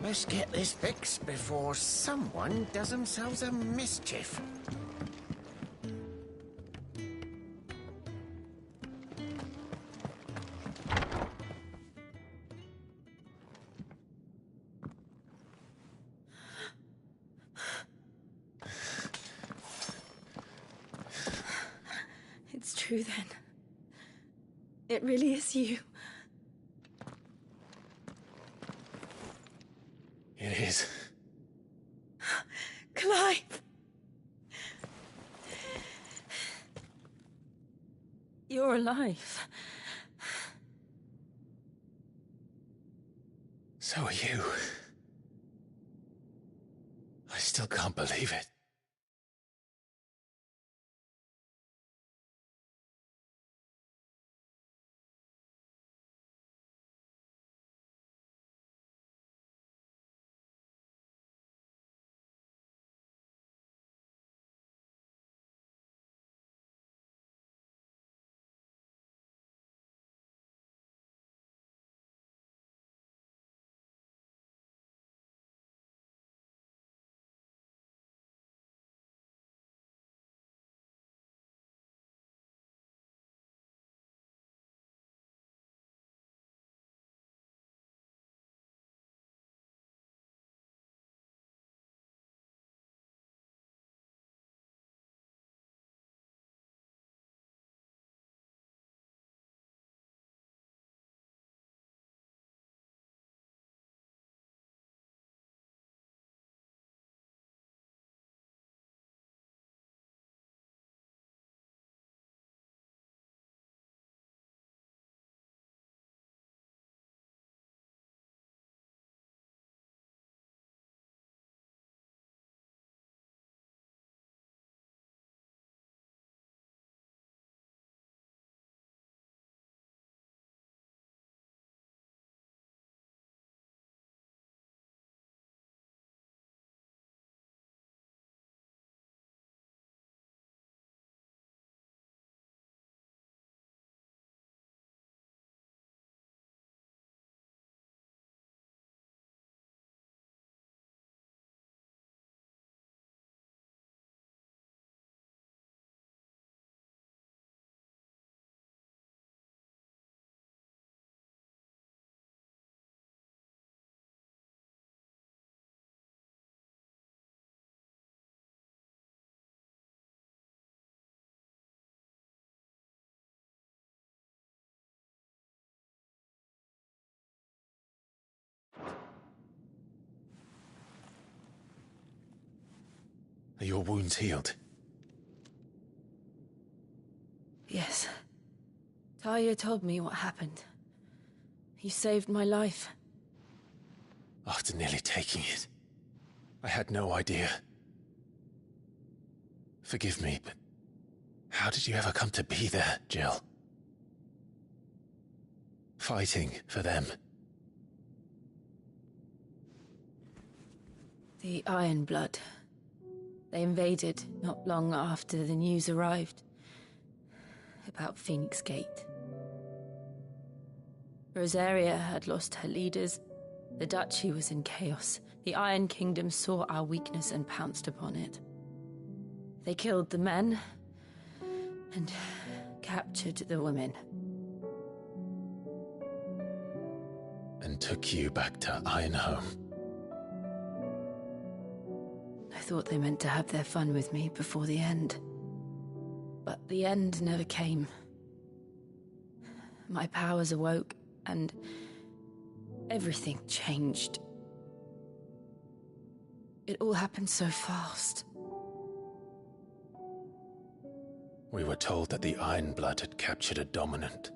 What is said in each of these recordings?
Let's get this fixed before someone does themselves a mischief. It's true then. It really is you. It is. Clive! You're alive. So are you. I still can't believe it. Are your wounds healed? Yes. Talia told me what happened. You saved my life. After nearly taking it, I had no idea. Forgive me, but how did you ever come to be there, Jill? Fighting for them. The Iron Blood. They invaded not long after the news arrived about Phoenix Gate. Rosaria had lost her leaders. The Duchy was in chaos. The Iron Kingdom saw our weakness and pounced upon it. They killed the men and captured the women. And took you back to Ironhome. I thought they meant to have their fun with me before the end. But the end never came. My powers awoke, and everything changed. It all happened so fast. We were told that the Iron Blood had captured a dominant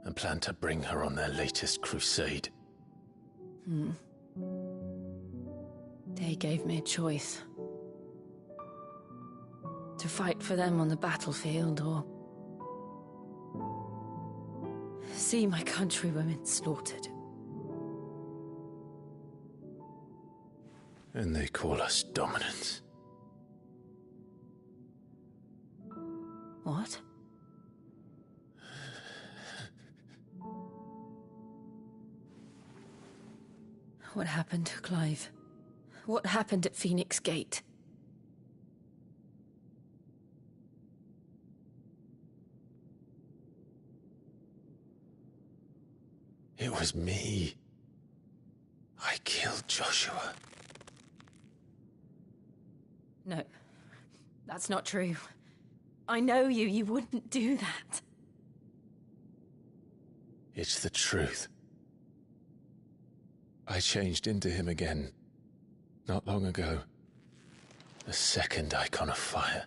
and planned to bring her on their latest crusade. They gave me a choice. To fight for them on the battlefield, or see my countrywomen slaughtered. And they call us dominants. What? What happened, Clive? What happened at Phoenix Gate? It was me. I killed Joshua. No, that's not true. I know you. You wouldn't do that. It's the truth. I changed into him again, not long ago. The second icon of fire.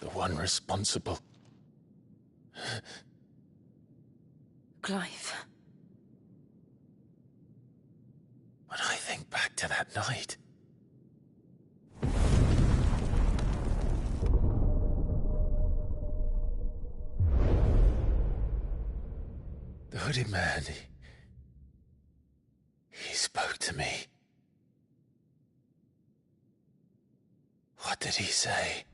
The one responsible. Clive. When I think back to that night... The hooded man, he spoke to me. What did he say?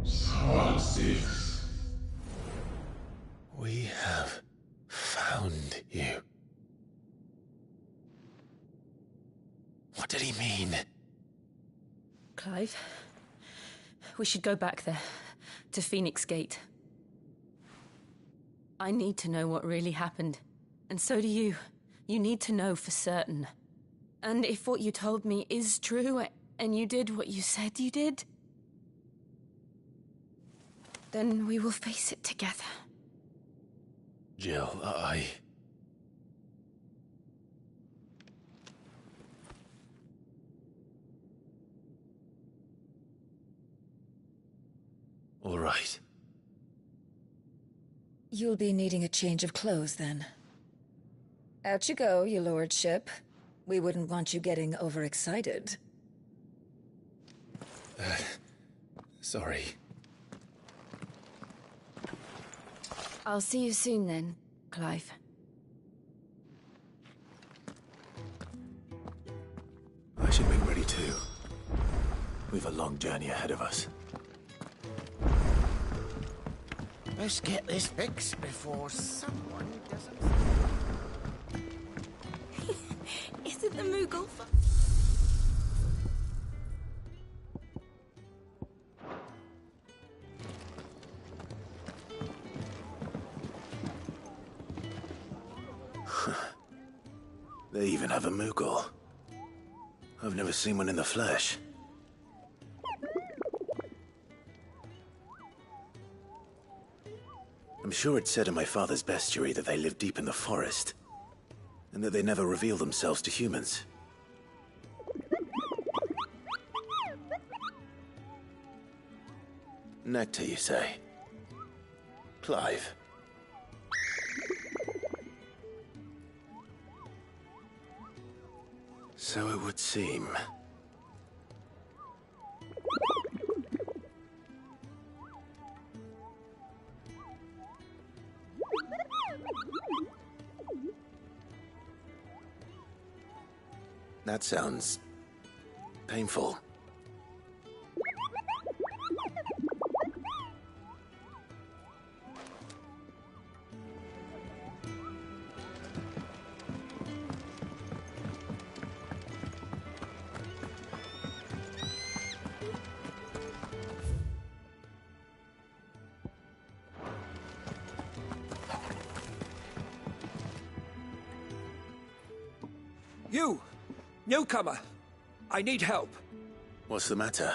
XVI. We have found you. What did he mean? Clive, we should go back there, to Phoenix Gate. I need to know what really happened. And so do you. You need to know for certain. And if what you told me is true, and you did what you said you did, then we will face it together. Jill, All right. You'll be needing a change of clothes, then. Out you go, your lordship. We wouldn't want you getting overexcited. Sorry. I'll see you soon then, Clive. I should make ready too. We've a long journey ahead of us. Let's get this fixed before someone doesn't... Is it the Moogle? They even have a Moogle. I've never seen one in the flesh. I'm sure it said in my father's bestiary that they live deep in the forest, and that they never reveal themselves to humans. Nectar, you say? Clive. So it would seem. That sounds painful. You! Newcomer! I need help. What's the matter?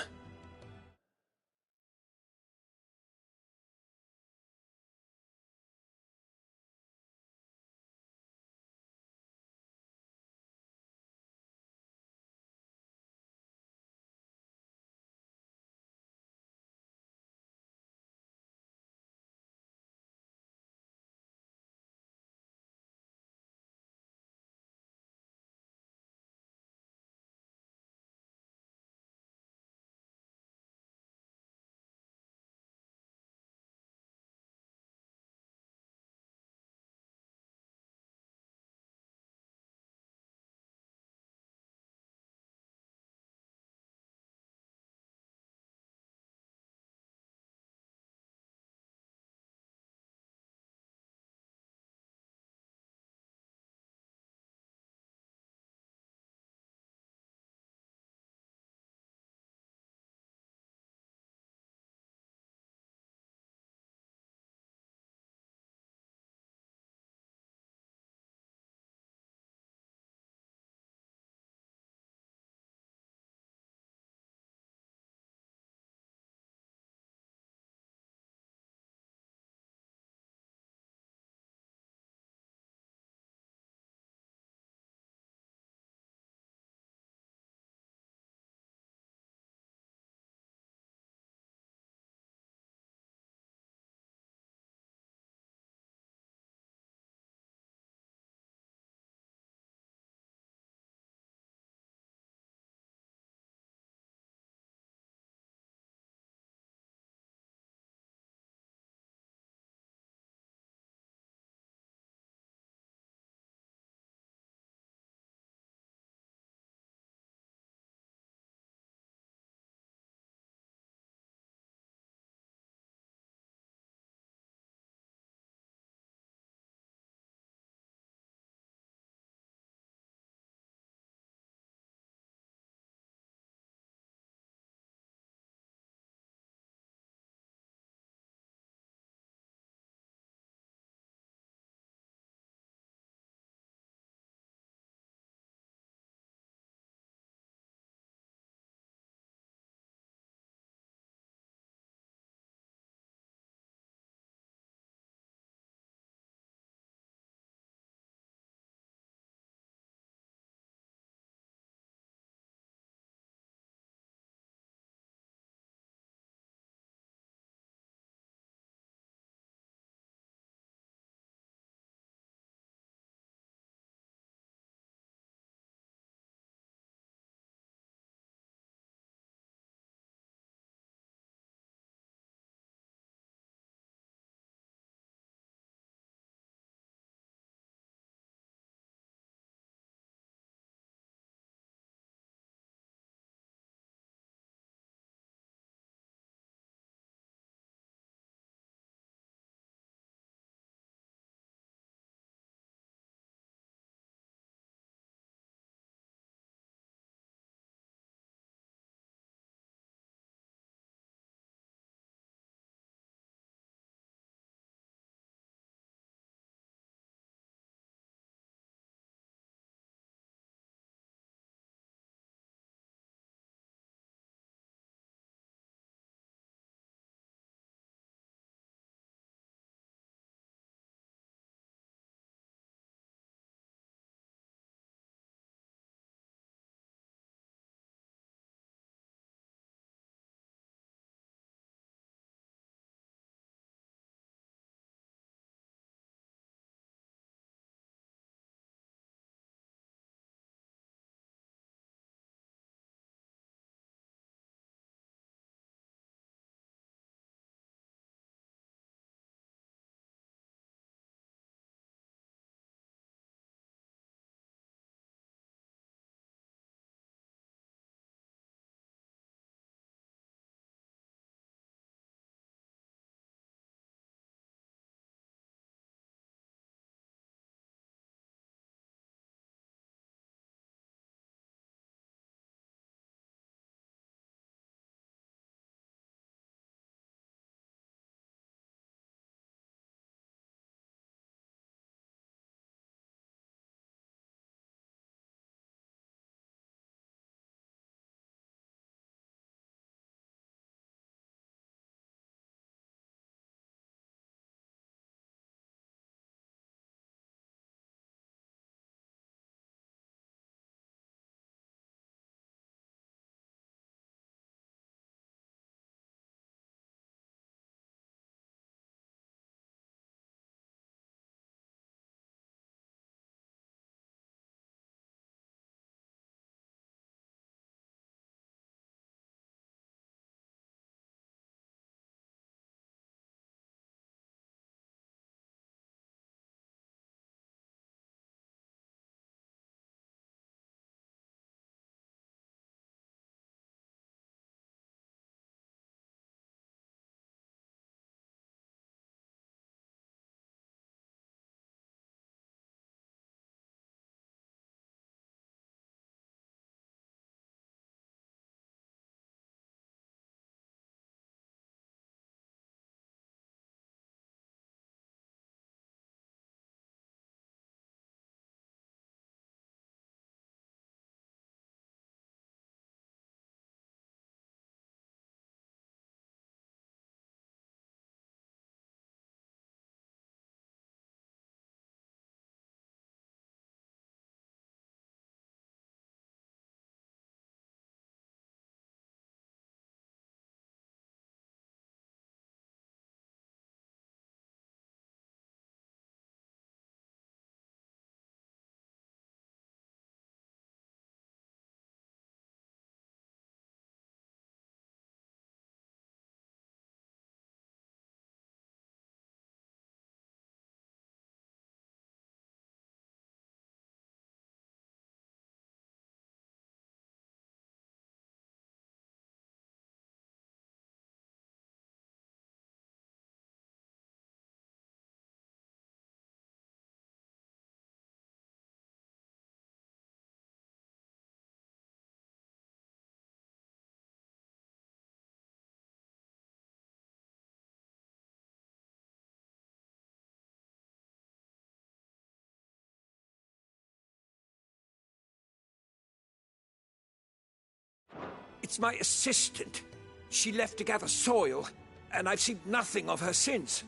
It's my assistant. She left to gather soil, and I've seen nothing of her since.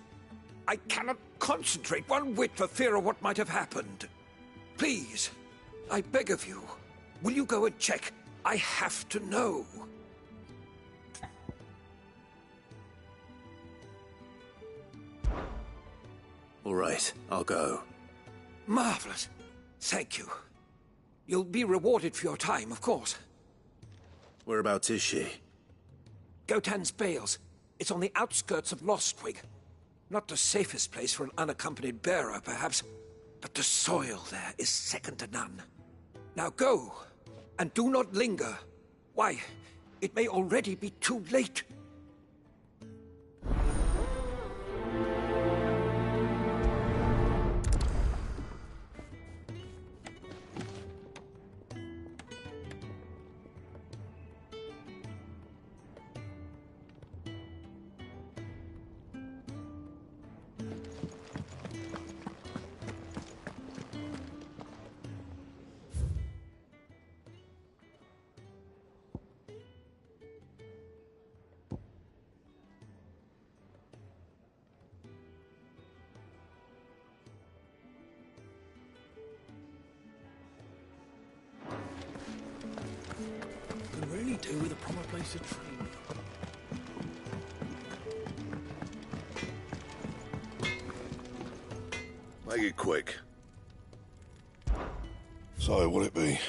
I cannot concentrate one whit for fear of what might have happened. Please, I beg of you, will you go and check? I have to know. All right, I'll go. Marvelous. Thank you. You'll be rewarded for your time, of course. Whereabouts is she? Gotan's Bales. It's on the outskirts of Lostwig. Not the safest place for an unaccompanied bearer, perhaps, but the soil there is second to none. Now go, and do not linger. Why, it may already be too late. Could really do with a proper place to train. Make it quick. So, what'll it be?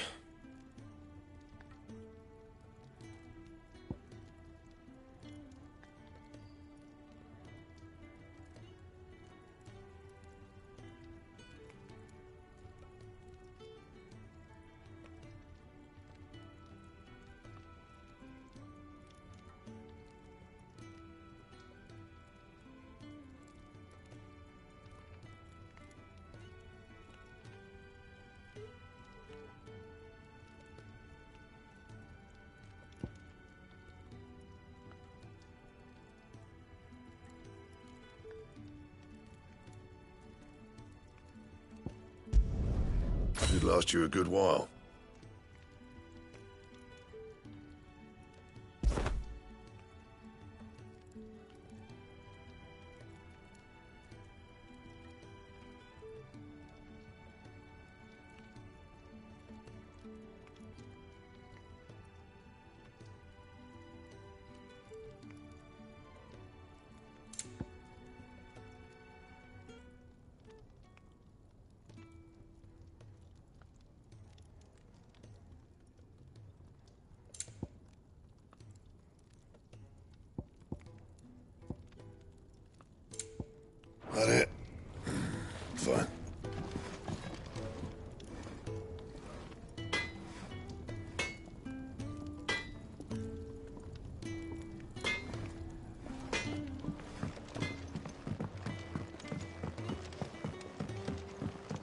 Should last you a good while. That it? Fine.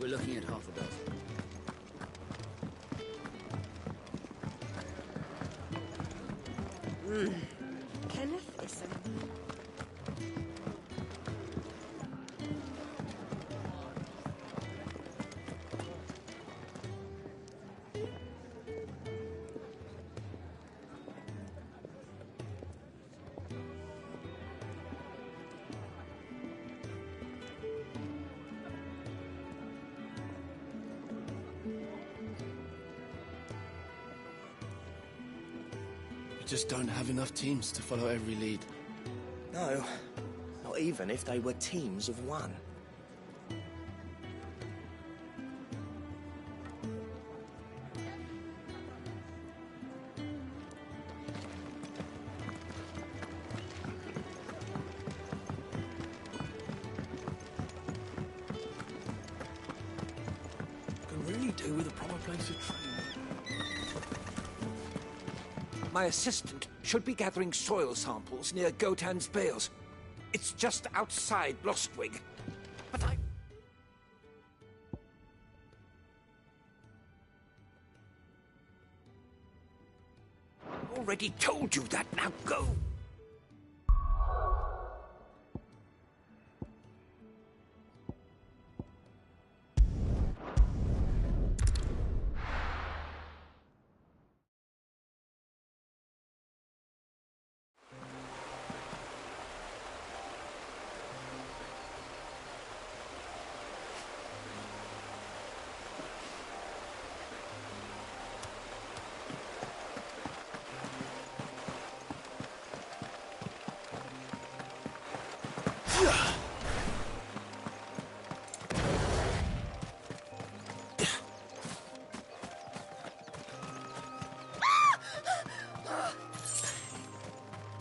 We're looking at half a dozen. Kenneth is We just don't have enough teams to follow every lead. No, not even if they were teams of one. Could really do with a proper place to train. My assistant should be gathering soil samples near Gotan's Bales. It's just outside Lostwig. But I... already told you that. Now go!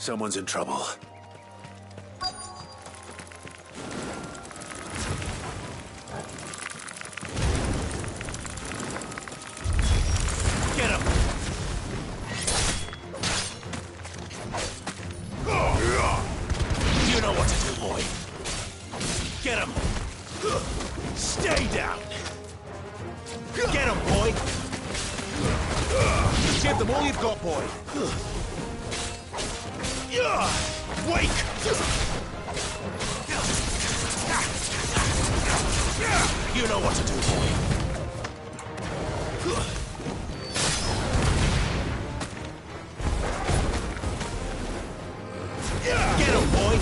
Someone's in trouble. Get him! You know what to do, boy. Get him! Stay down! Get him, boy! Give them all you've got, boy! Wake! You know what to do, boy. Get him, boy!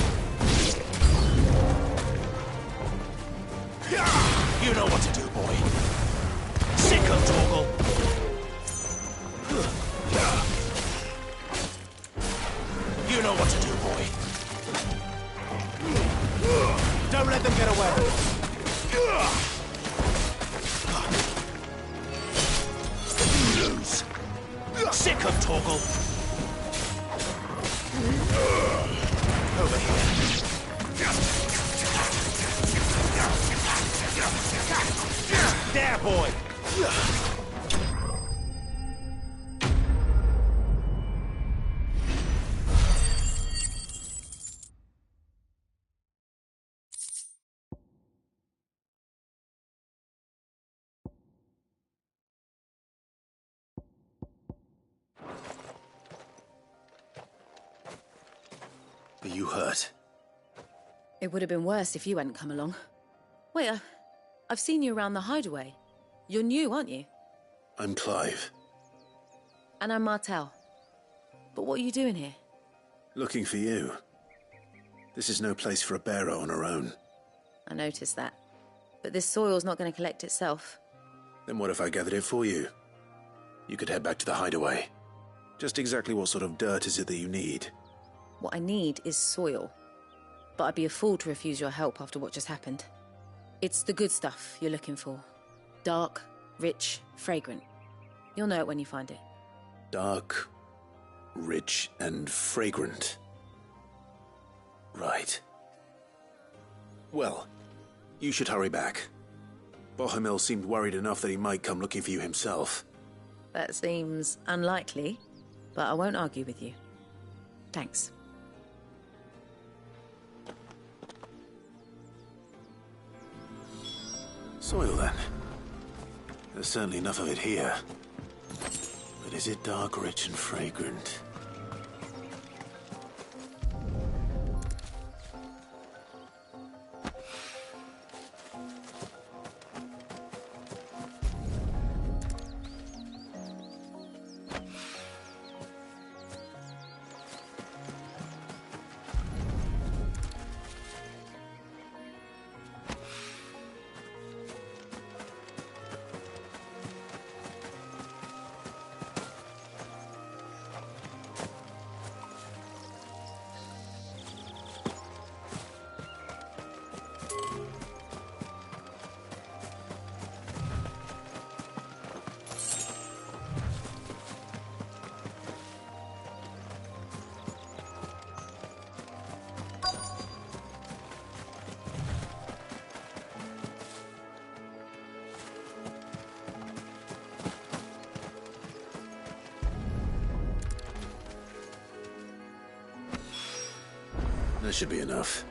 You know what to do, boy. Sick him, Torgal! You know what to do, boy. Don't let them get away. Lose. Sick him, Torgal. Over here. There, boy! Are you hurt? It would have been worse if you hadn't come along. Wait, I've seen you around the hideaway. You're new, aren't you? I'm Clive. And I'm Martel. But what are you doing here? Looking for you. This is no place for a bearer on her own. I noticed that. But this soil's not going to collect itself. Then what if I gathered it for you? You could head back to the hideaway. Just exactly what sort of dirt is it that you need? What I need is soil. But I'd be a fool to refuse your help after what just happened. It's the good stuff you're looking for. Dark, rich, fragrant. You'll know it when you find it. Dark, rich, and fragrant. Right. Well, you should hurry back. Bohemil seemed worried enough that he might come looking for you himself. That seems unlikely, but I won't argue with you. Thanks. Soil, then. There's certainly enough of it here. But is it dark, rich, and fragrant? That should be enough.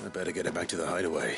I better get it back to the hideaway.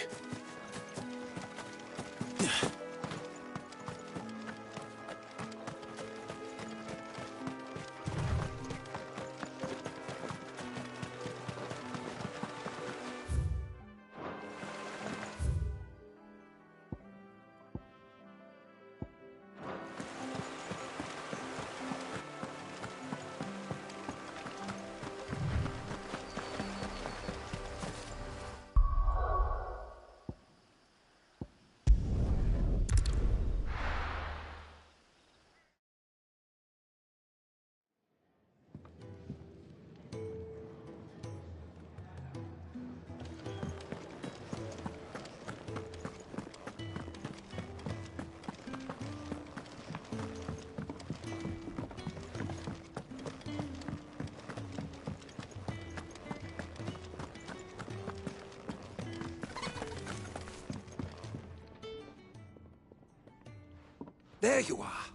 There you are.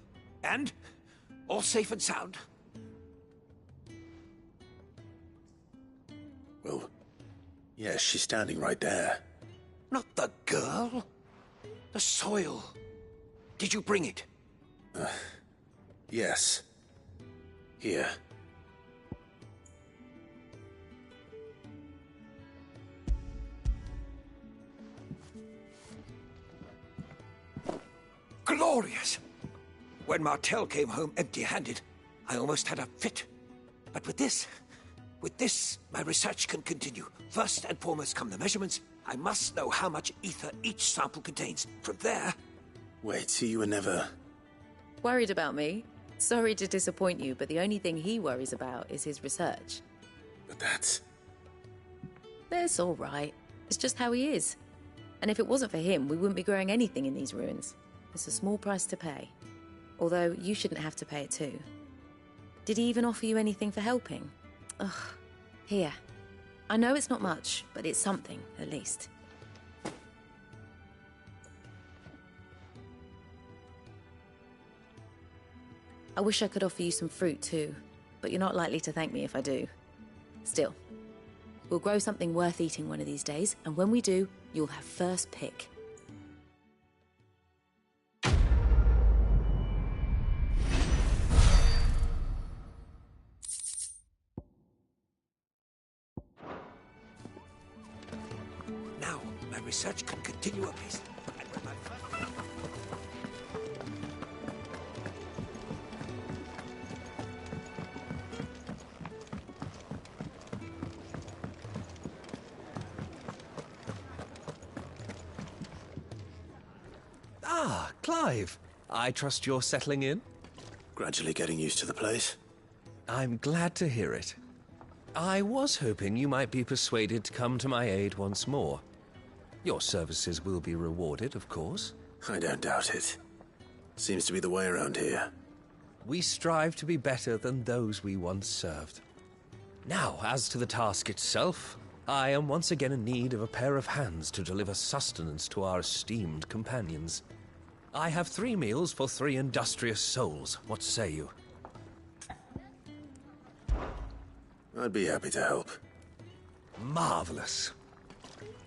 And? All safe and sound? Well, yes, she's standing right there. Not the girl. The soil. Did you bring it? Yes. Here. Glorious! When Martel came home empty-handed, I almost had a fit. But with this, my research can continue. First and foremost come the measurements. I must know how much ether each sample contains. From there... Wait, so you were never... Worried about me? Sorry to disappoint you, but the only thing he worries about is his research. But that's... That's all right. It's just how he is. And if it wasn't for him, we wouldn't be growing anything in these ruins. It's a small price to pay. Although, you shouldn't have to pay it too. Did he even offer you anything for helping? Ugh. Here. I know it's not much, but it's something, at least. I wish I could offer you some fruit too, but you're not likely to thank me if I do. Still, we'll grow something worth eating one of these days, and when we do, you'll have first pick. Now, my research can continue apace. And when my Ah, Clive. I trust you're settling in? Gradually getting used to the place. I'm glad to hear it. I was hoping you might be persuaded to come to my aid once more. Your services will be rewarded, of course. I don't doubt it. Seems to be the way around here. We strive to be better than those we once served. Now, as to the task itself, I am once again in need of a pair of hands to deliver sustenance to our esteemed companions. I have 3 meals for 3 industrious souls. What say you? I'd be happy to help. Marvelous.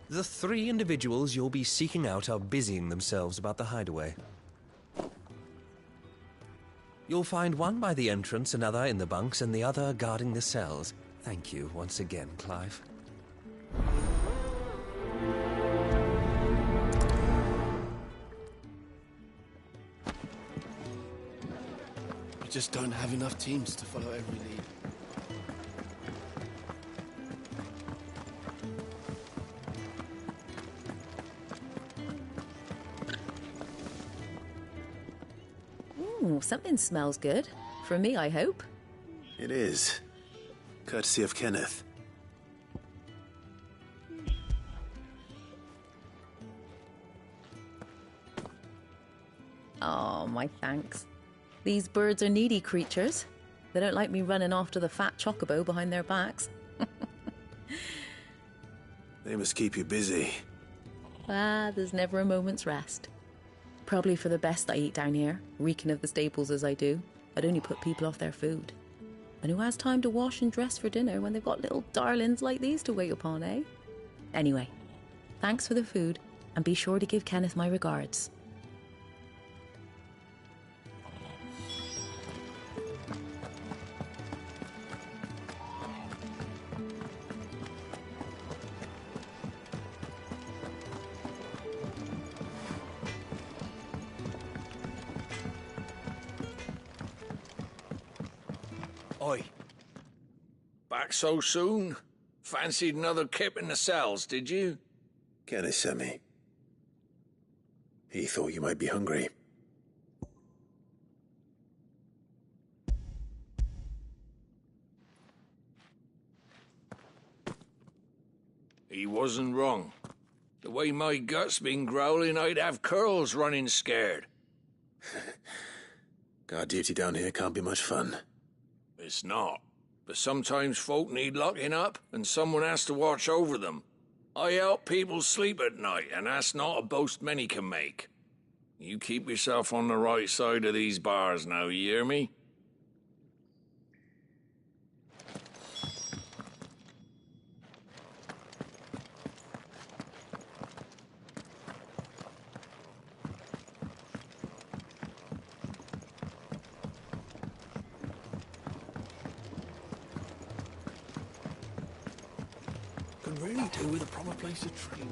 The 3 individuals you'll be seeking out are busying themselves about the hideaway. You'll find one by the entrance, another in the bunks, and the other guarding the cells. Thank you once again, Clive. We just don't have enough teams to follow every lead. Ooh, something smells good. For me, I hope. It is. Courtesy of Kenneth. Oh, my thanks. These birds are needy creatures. They don't like me running off to the fat chocobo behind their backs. They must keep you busy. Ah, there's never a moment's rest. Probably for the best I eat down here, reeking of the staples as I do. I'd only put people off their food. And who has time to wash and dress for dinner when they've got little darlings like these to wait upon, eh? Anyway, thanks for the food, and be sure to give Kenneth my regards. Oi. Back so soon? Fancied another kip in the cells, did you? Kenneth sent me. He thought you might be hungry. He wasn't wrong. The way my gut's been growling, I'd have curls running scared. Guard duty down here can't be much fun. It's not. But sometimes folk need locking up, and someone has to watch over them. I help people sleep at night, and that's not a boast many can make. You keep yourself on the right side of these bars now, you hear me? Could really do with a proper place to train.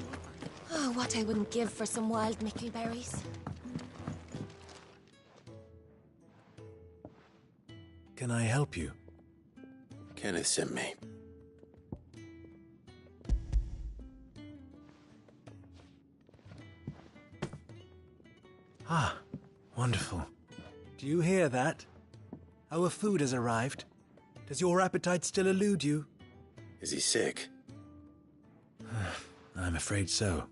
Oh, what I wouldn't give for some wild mickleberries. Can I help you? Kenneth sent me. Ah, wonderful. Do you hear that? Our food has arrived. Does your appetite still elude you? Is he sick? I'm afraid so.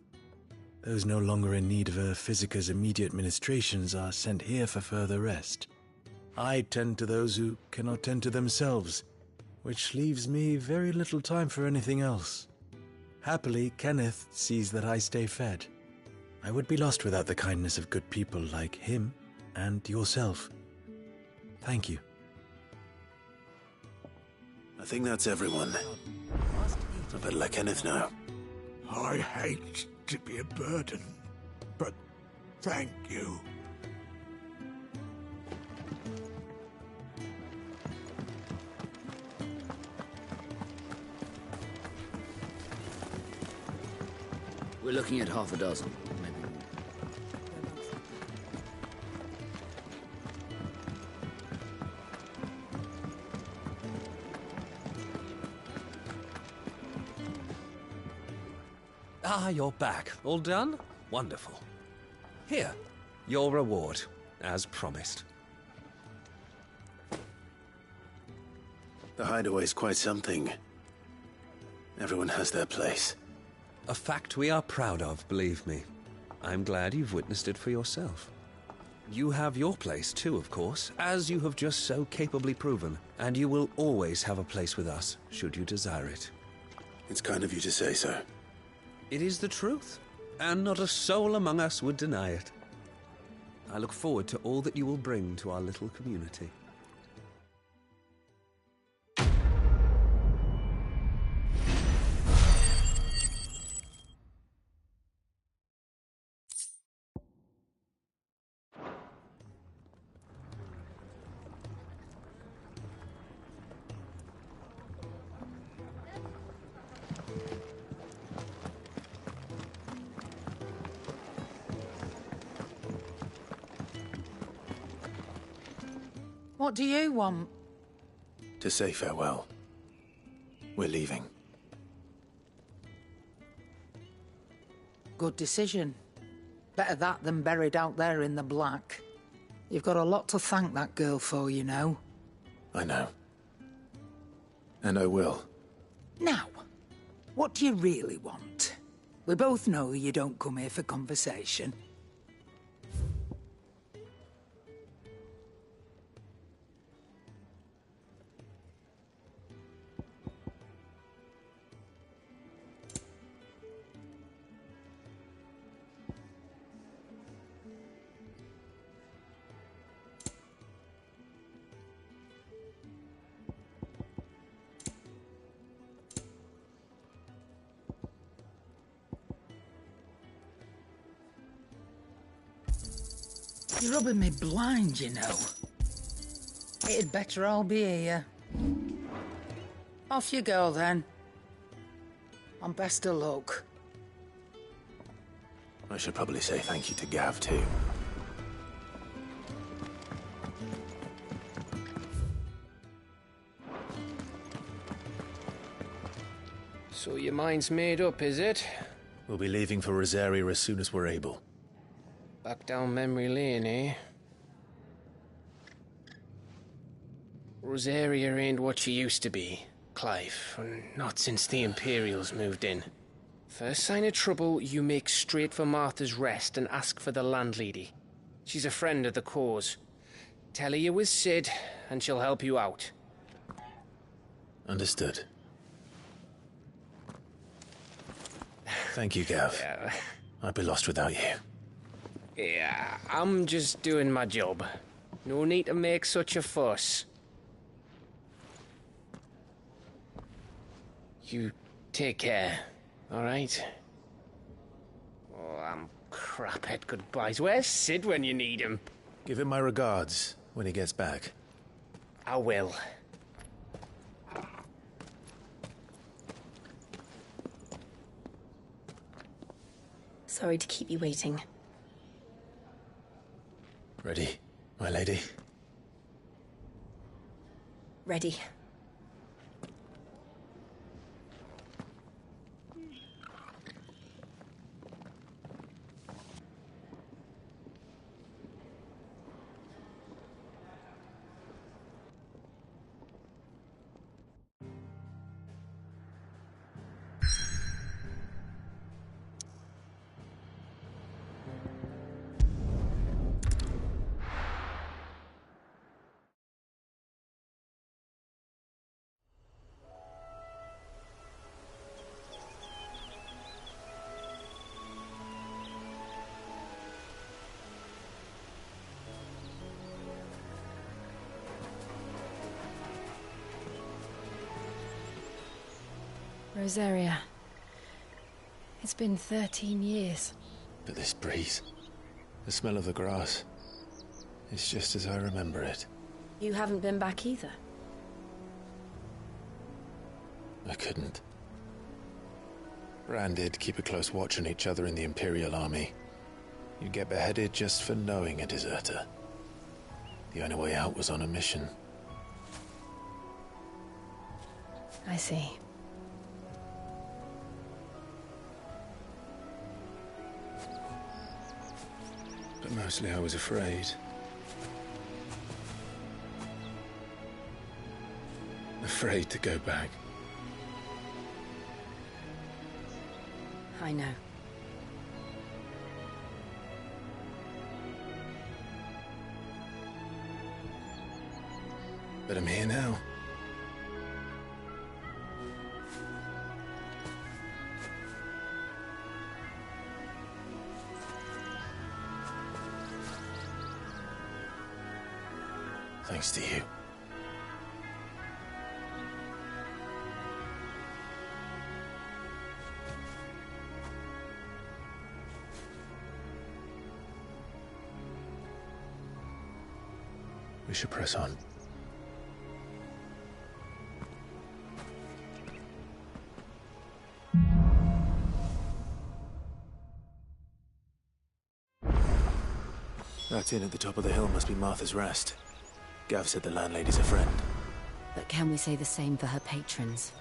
Those no longer in need of a Physica's immediate ministrations are sent here for further rest. I tend to those who cannot tend to themselves, which leaves me very little time for anything else. Happily, Kenneth sees that I stay fed. I would be lost without the kindness of good people like him and yourself. Thank you. I think that's everyone. I better let Kenneth know. I hate to be a burden, but thank you. We're looking at half a dozen, maybe more. Ah, you're back. All done? Wonderful. Here, your reward, as promised. The hideaway's quite something. Everyone has their place. A fact we are proud of, believe me. I'm glad you've witnessed it for yourself. You have your place too, of course, as you have just so capably proven, and you will always have a place with us, should you desire it. It's kind of you to say so. It is the truth, and not a soul among us would deny it. I look forward to all that you will bring to our little community. What do you want? To say farewell. We're leaving. Good decision. Better that than buried out there in the black. You've got a lot to thank that girl for, you know. I know. And I will. Now, what do you really want? We both know you don't come here for conversation. You're rubbing me blind, you know. It'd better all be here. Off you go, then. And best of luck. I should probably say thank you to Gav, too. So your mind's made up, is it? We'll be leaving for Rosaria as soon as we're able. Back down memory lane, eh? Rosaria ain't what she used to be, Clive. Not since the Imperials moved in. First sign of trouble, you make straight for Martha's Rest and ask for the landlady. She's a friend of the cause. Tell her you're with Sid, and she'll help you out. Understood. Thank you, Gav. Yeah. I'd be lost without you. Yeah, I'm just doing my job. No need to make such a fuss. You take care, all right? Oh, I'm crap at goodbyes. Where's Sid when you need him? Give him my regards when he gets back. I will. Sorry to keep you waiting. Ready, my lady? Ready. Rosaria. It's been 13 years. But this breeze, the smell of the grass, it's just as I remember it. You haven't been back either. I couldn't. Bran did keep a close watch on each other in the Imperial Army. You'd get beheaded just for knowing a deserter. The only way out was on a mission. I see. But mostly I was afraid. Afraid to go back. I know. But I'm here now. Thanks to you. We should press on. That inn at the top of the hill must be Martha's Rest. Gav said the landlady's a friend. But can we say the same for her patrons?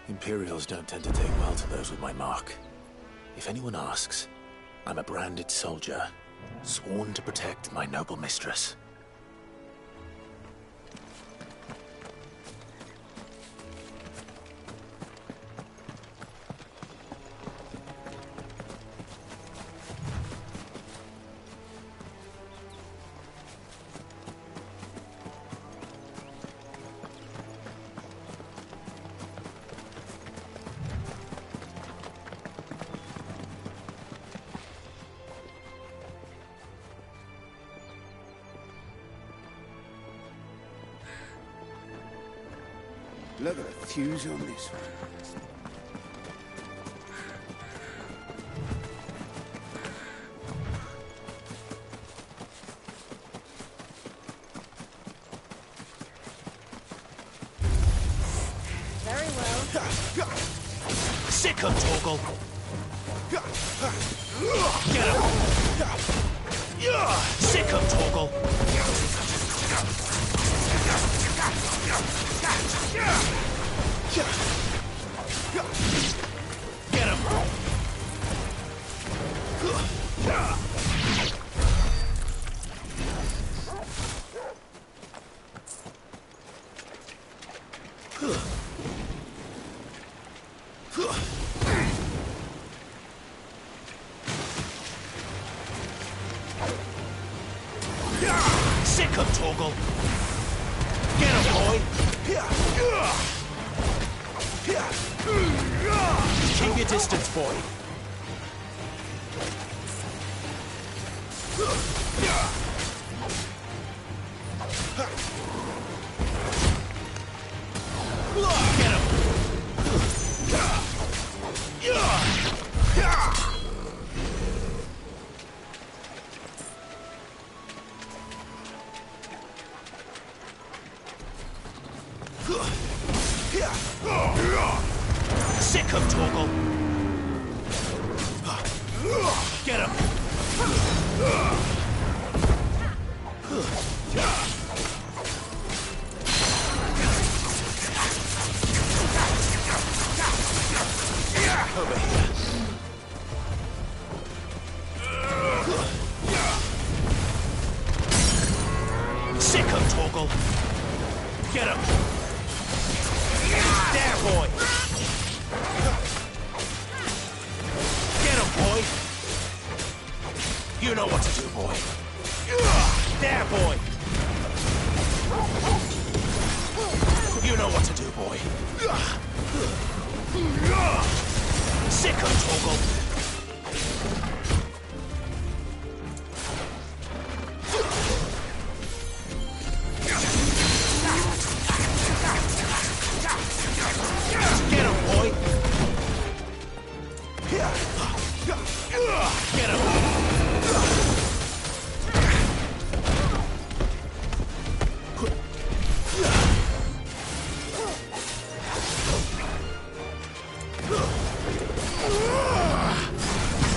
Imperials don't tend to take well to those with my mark. If anyone asks, I'm a branded soldier, sworn to protect my noble mistress. Look at the fuse on this one. Very well. Sick him, Torgal! Get him! Sick him, Torgal! Get him! Sick him, Torgal! Get him, boy! Keep your distance, boy. Sick him, Torgal! Get him! Over here. Sick him, Torgal! Get him! There, boy! Get him, boy! You know what to do, boy. There, boy! You know what to do, boy. Sick him, Torgal! Get him, boy! Get him!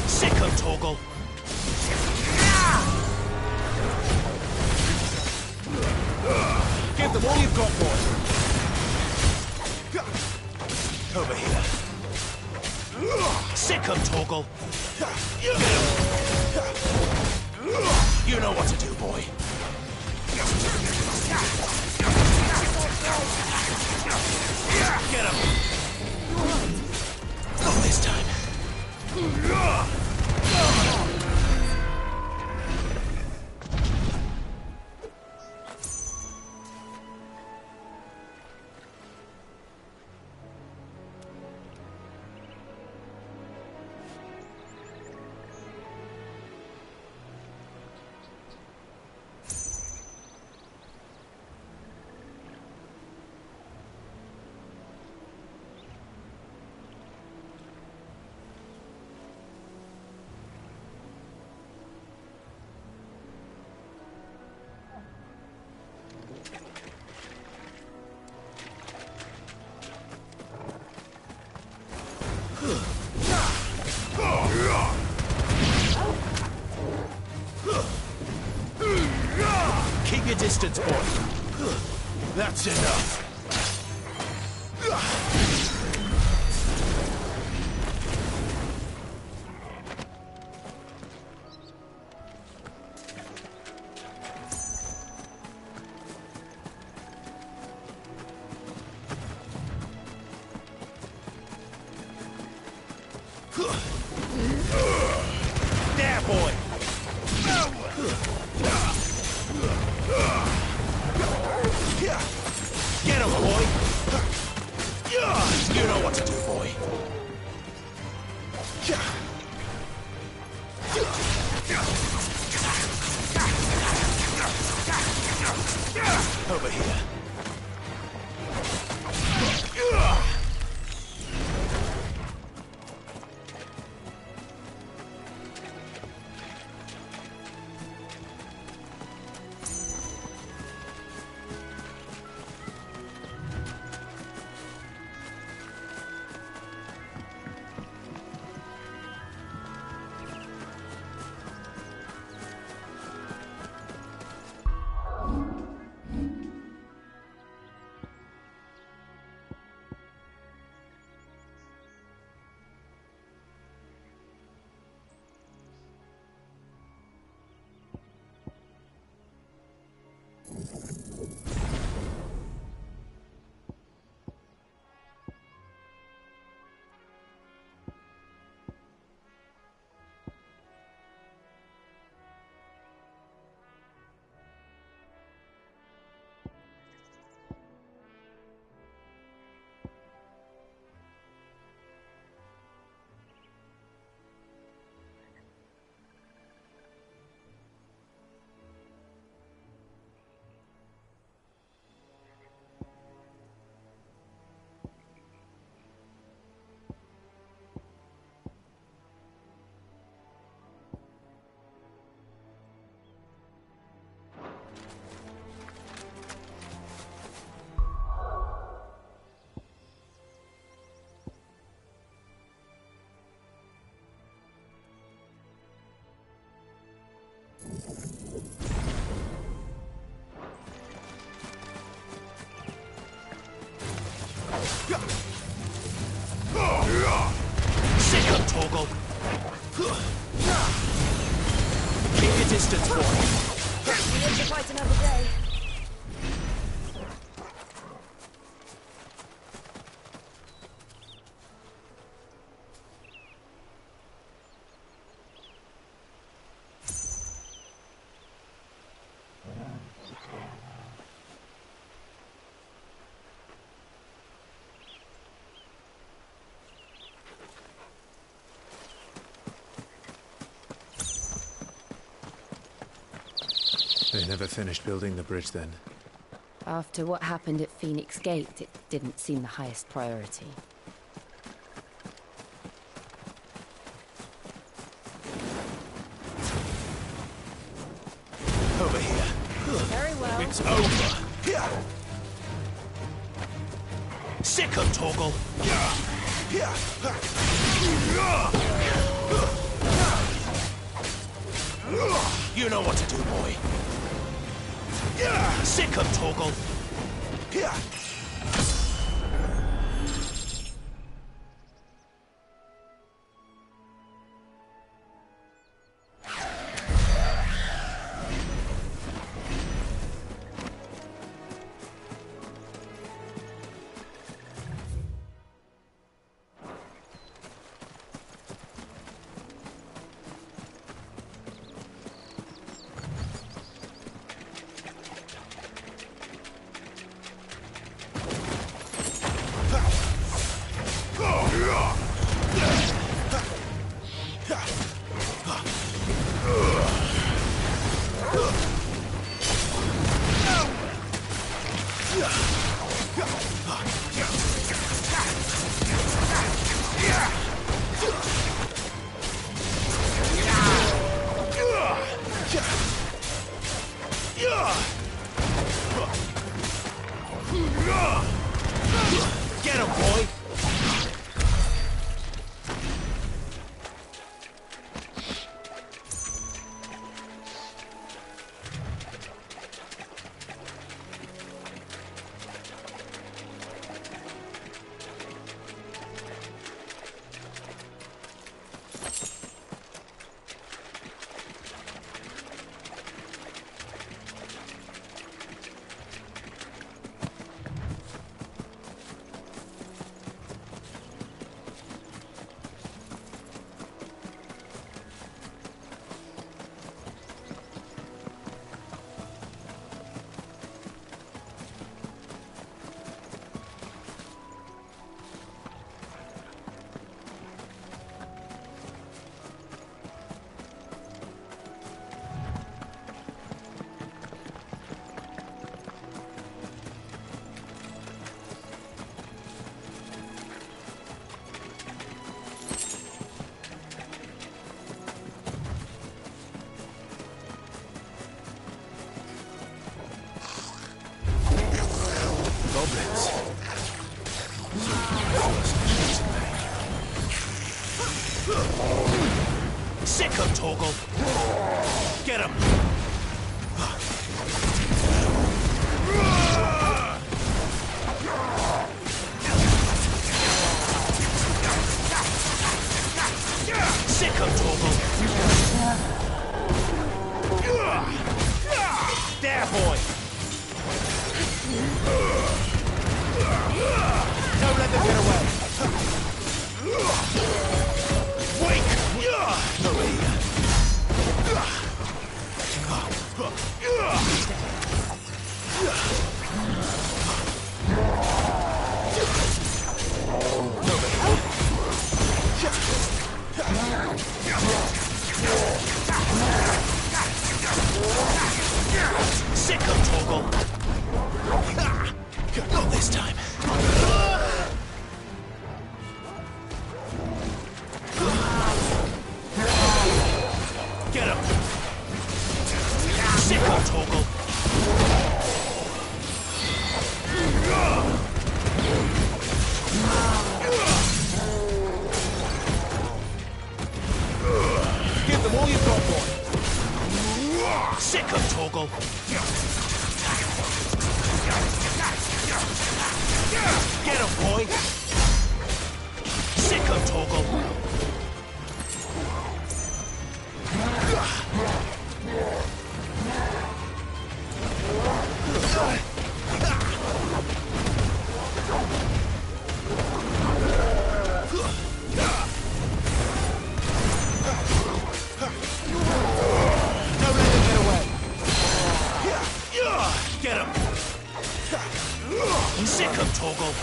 Sick him, Torgal! Give them all you've got, boy! Over here. Sick him, Torgal! Get him! You know what to do, boy. Get him! Not this time. Keep your distance, boy. That's enough. There, boy. Get him, boy! You know what to do, boy. Over here. Sick of Torgal! Keep your distance, boy! We live to fight another day. They never finished building the bridge then. After what happened at Phoenix Gate, it didn't seem the highest priority. Over here. Very well. It's over. Here. Sick of Torgal. You know what to do, boy. Sick of Torgal. Get him, boy! Goblins. Sick of Torgal. Get him. Sick of Torgal. There, boy. Don't let them get away. Wake! Over here. Sick of Torgal. Not this time. Get him. Sick of Torgal. Give them all you've got, boy. Sick of Torgal. Get him, boy! Sick of Torgal.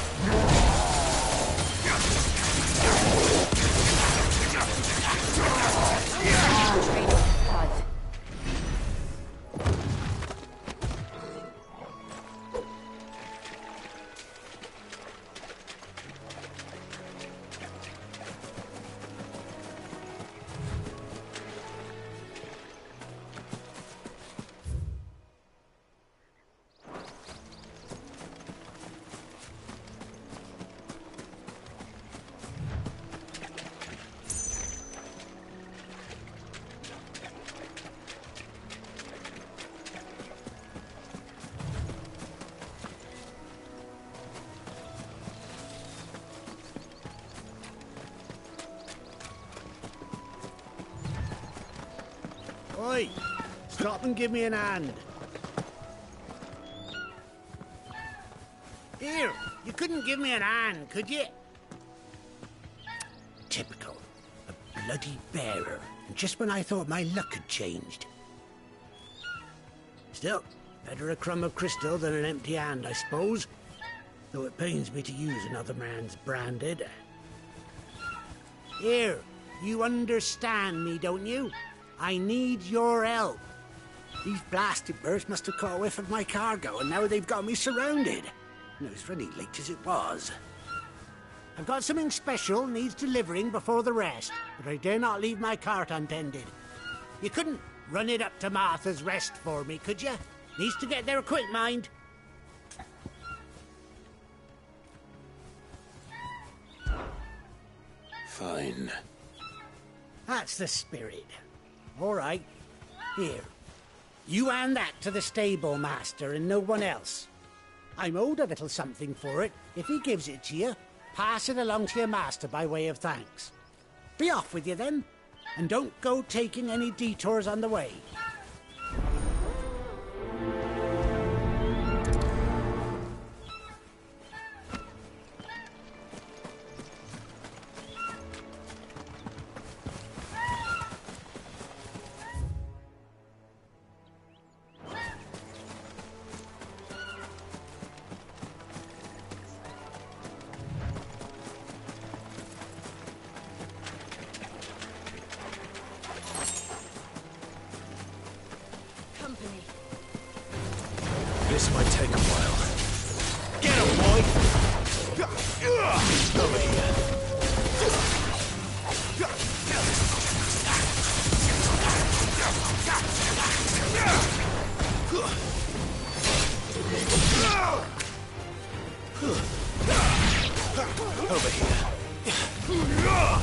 Oi! Stop and give me an hand. Here, you couldn't give me an hand, could you? Typical. A bloody bearer. And just when I thought my luck had changed. Still, better a crumb of crystal than an empty hand, I suppose. Though it pains me to use another man's branded. Here, you understand me, don't you? I need your help. These blasted birds must have caught a whiff of my cargo, and now they've got me surrounded. And it was really late as it was. I've got something special needs delivering before the rest, but I dare not leave my cart untended. You couldn't run it up to Martha's Rest for me, could you? Needs to get there quick, mind. Fine. That's the spirit. All right. Here. You hand that to the stable master and no one else. I'm owed a little something for it. If he gives it to you, pass it along to your master by way of thanks. Be off with you then, and don't go taking any detours on the way. This might take a while. Get him, boy! Over here. Over here.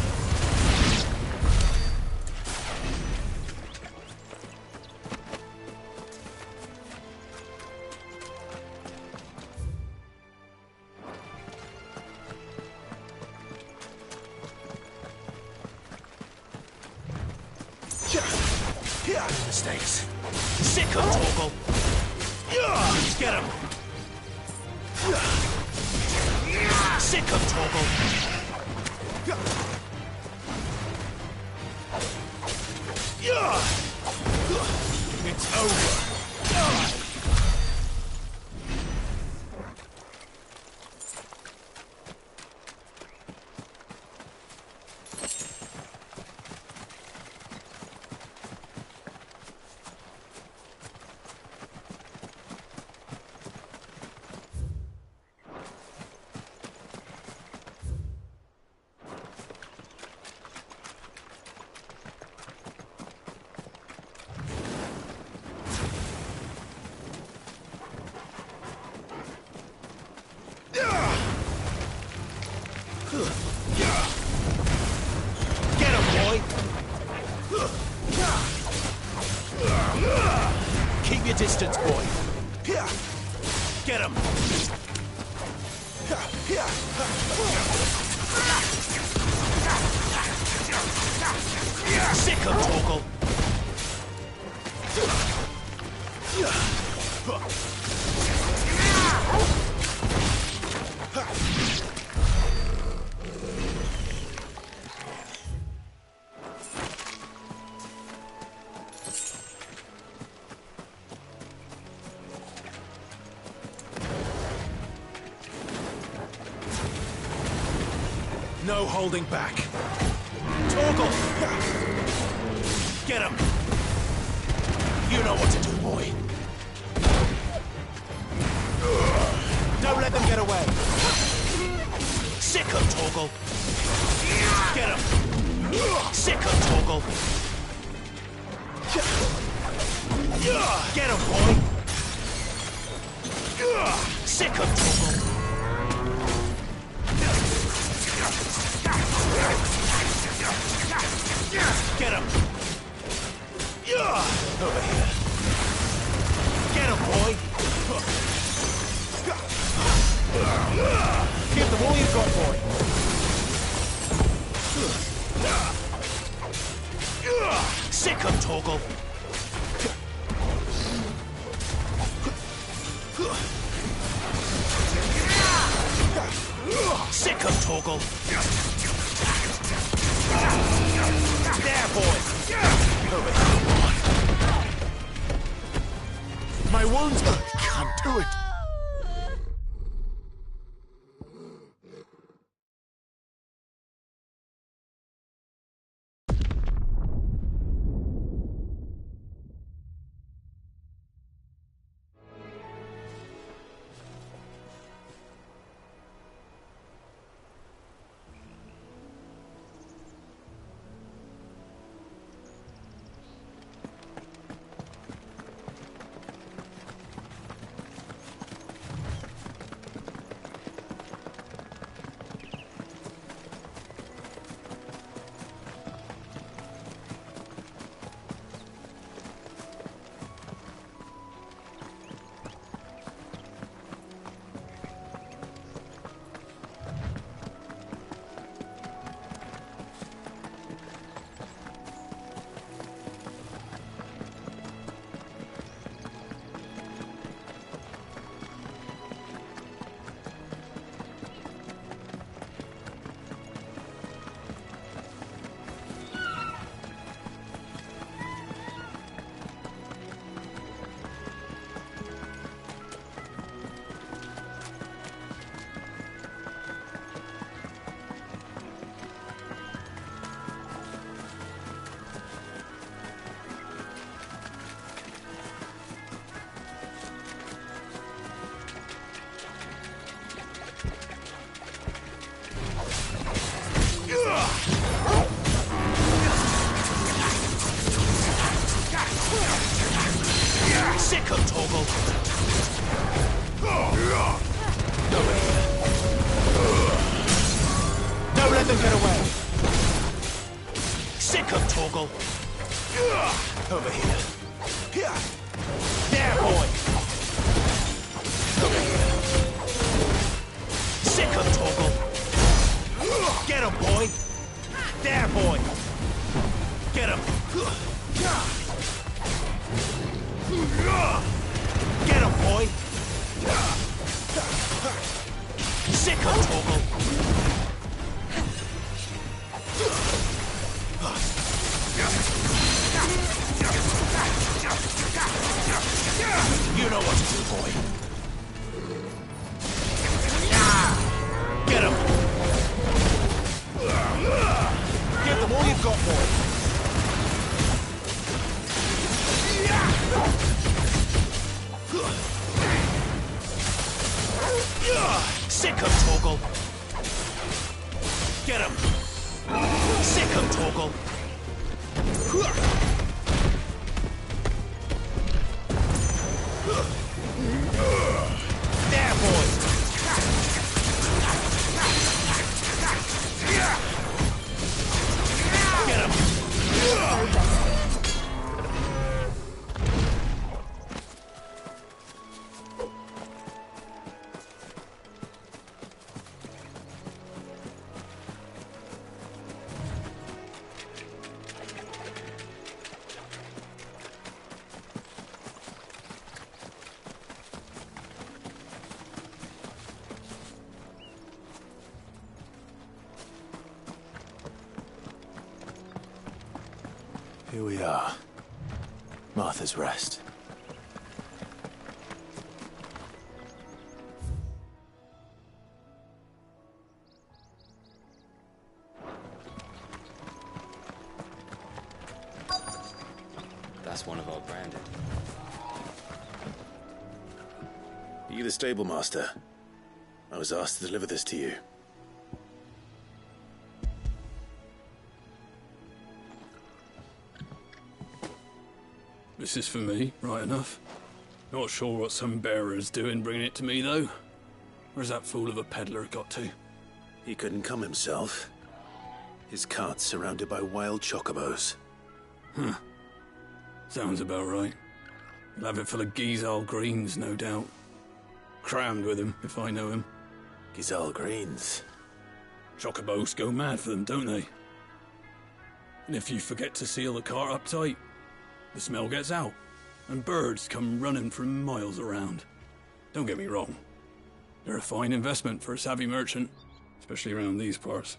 Mistakes. Sick of Torgal. Get him. Sick of Torgal. It's over. Get him, boy! Keep your distance, boy. Get him! Sick of Torgal! No holding back. Torgal! Get him! You know what to do, boy. Don't let them get away. Sick him, Torgal. Get him. Sick him, Torgal. Get him, boy. Sick him, Torgal. Get him. Over here. Get him, boy. Give them all you've got, boy. Sick him, Torgal. Sick him, Torgal. There, boy. Over here. My wounds can't do it. Sick him, Torgal. Don't let them get away. Sick him, Torgal. Over here. There, boy. Over here. Sick him, Torgal. Get him, boy. There, boy. Get him. Get him, boy. Sick him, Torgal. You know what to do, boy. Get him. Give them all you've got, boy. Sick him, Torgal. Get him. Sick him, Torgal. There, boy. Get him. Here we are. Martha's Rest. one of our branded. Are you the stable master? I was asked to deliver this to you. This is for me, right enough. Not sure what some bearer's doing bringing it to me, though. Where's that fool of a peddler got to? He couldn't come himself. His cart's surrounded by wild chocobos. Huh. Sounds about right. He'll have it full of Gizal greens, no doubt. Crammed with him, if I know him. Gizal greens? Chocobos go mad for them, don't they? And if you forget to seal the cart up tight, the smell gets out, and birds come running from miles around. Don't get me wrong. They're a fine investment for a savvy merchant, especially around these parts.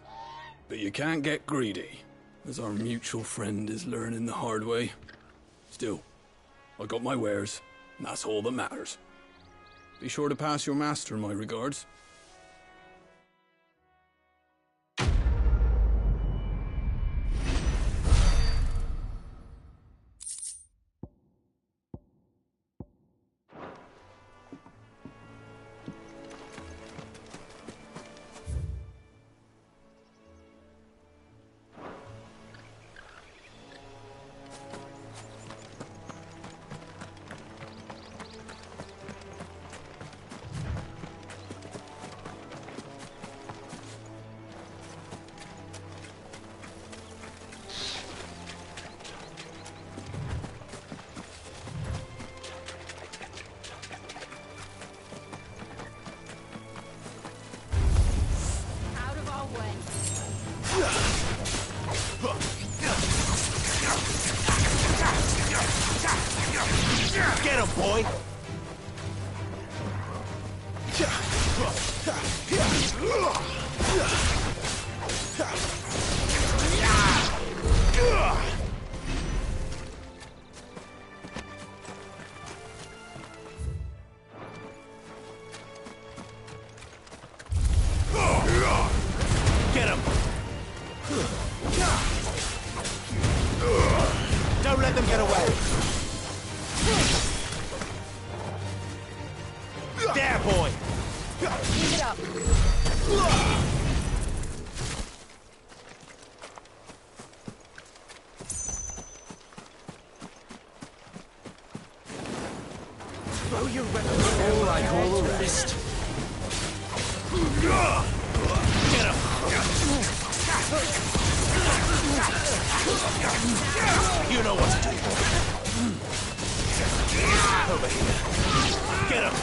But you can't get greedy, as our mutual friend is learning the hard way. Still, I got my wares, and that's all that matters. Be sure to pass your master my regards. Get him, boy! Get him! Don't let them get away! There, boy! Keep it up. Throw your weapons all I call the rest. Get him! You know what to do, boy. Over here. Get him!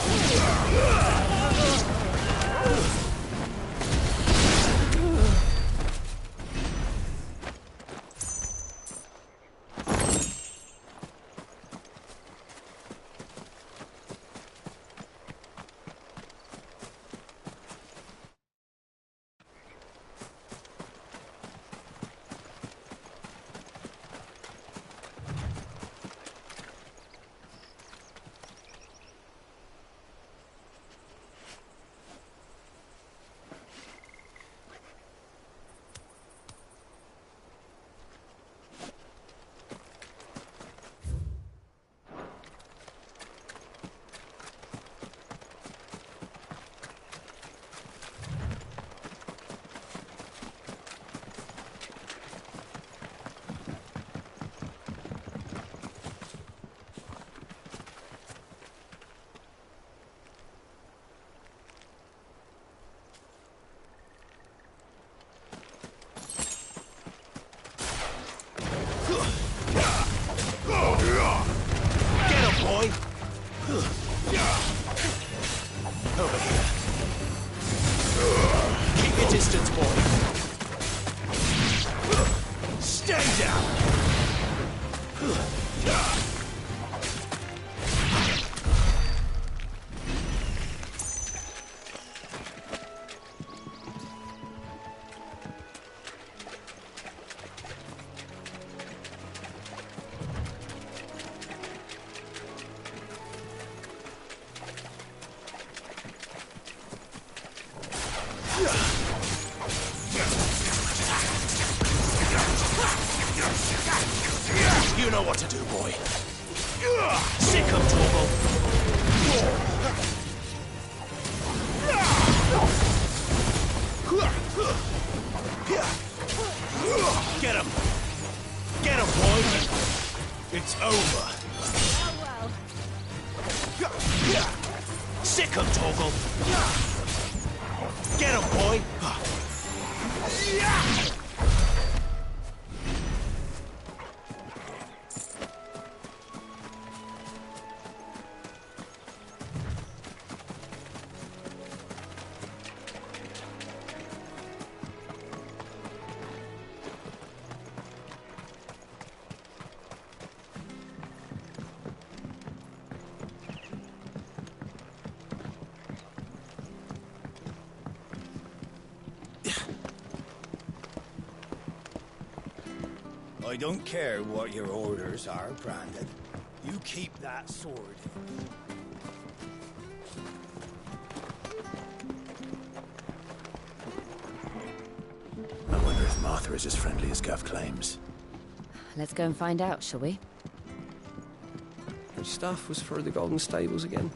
Boy! Over here. Keep your distance, boy. Stay down! You know what to do, boy. Sick of Torgal! Get him! Get him, boy! It's over! Oh well. Sick him, Torgal! Get him, boy! I don't care what your orders are, Brandon. You keep that sword. I wonder if Martha is as friendly as Gav claims. Let's go and find out, shall we? Which staff was for the Golden Stables again?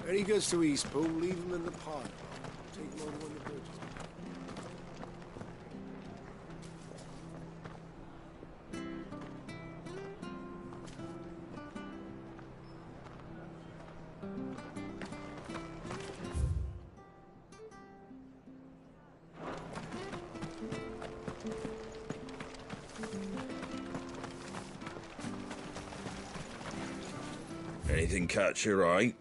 When he goes to Eastpool, leave him in the pod. Take him over on the bridge. Anything catch your eye?